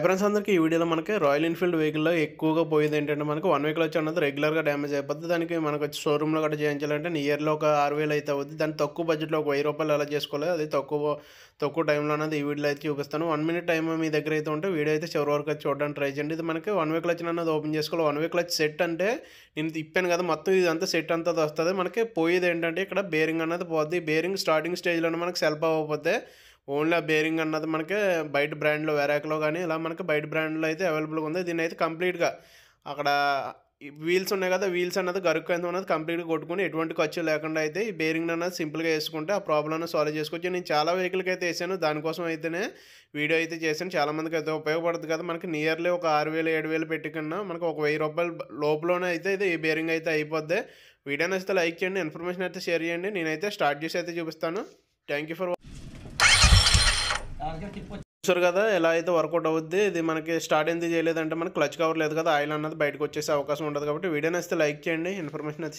Friends అందరికీ ఈ వీడియోలో మనకి రాయల్ ఎన్ఫీల్డ్ వెహికల్లో ఎక్కువగా పోయేది ఏంటంటే మనకు వన్ వెహికల్ వచ్చి అన్నది రెగ్యులర్గా డ్యామేజ్ అయిపోతుంది. దానికి మనకు వచ్చి షోరూమ్లో గట్రా చేయించాలంటే నియర్లో ఒక 6,000 అయితే అవుతుంది. దాన్ని తక్కువ బడ్జెట్లో ఒక ₹1000 ఎలా చేసుకోవాలి, అది తక్కువ టైంలో అనేది ఈ వీడియోలో అయితే చూపిస్తాను. 1 మినిట్ టైం మీ దగ్గర అయితే ఉంటే వీడియో అయితే చివరి వరకు అయితే చూడడానికి ట్రై చేయండి. ఇది మనకి వన్ వే క్లచ్ అన్నది ఓపెన్ చేసుకోవాలి. వన్ వే క్లచ్ సెట్ అంటే నేను తిప్పాను కదా, మొత్తం ఇదంతా సెట్ అంతా వస్తుంది. మనకి పోయేది ఏంటంటే ఇక్కడ బేరింగ్ అన్నది పోద్ది. బేరింగ్ స్టార్టింగ్ స్టేజ్లోనే మనకి సెల్ఫ్ అవ్వకపోతే ఓన్లీ ఆ బేరింగ్ అన్నది మనకి బయట బ్రాండ్లో వెరాక్లో కానీ ఇలా మనకి బయట బ్రాండ్లో అయితే అవైలబుల్గా ఉంది. దీన్ని అయితే కంప్లీట్గా అక్కడ వీల్స్ ఉన్నాయి కదా, వీల్స్ అన్నది గరుక్కు అన్నది కంప్లీట్గా కొట్టుకుని ఎటువంటి ఖర్చు లేకుండా అయితే ఈ బేరింగ్ అన్నది సింపుల్గా వేసుకుంటే ఆ ప్రాబ్లమ్ సాల్వ్ చేసుకోవచ్చు. నేను చాలా వెహికల్కి అయితే వేసాను, దానికోసం అయితేనే వీడియో అయితే చేశాను. చాలామందికి అయితే ఉపయోగపడుతుంది కదా. మనకి నియర్లీ ఒక 6,000 7,000 పెట్టుకున్నా మనకు ఒక ₹1000 లోపలనే అయితే ఇది ఈ బేరింగ్ అయితే అయిపోద్ది. వీడియో నచ్చితే లైక్ చేయండి, ఇన్ఫర్మేషన్ అయితే షేర్ చేయండి. నేనైతే స్టార్ట్ చేసి అయితే చూపిస్తాను. థ్యాంక్ యూ ఫర్ చూసారు కదా ఎలా అయితే వర్కౌట్ అవుద్ది. ఇది మనకి స్టార్ట్ ఎందుకు చేయలేదంటే మనకి క్లచ్ కవర్ లేదు కదా, ఆయిల్ అన్నది బయటకు వచ్చేసే అవకాశం ఉంటుంది. కాబట్టి వీడియో నచ్చితే లైక్ చేయండి, ఇన్ఫర్మేషన్ అయితే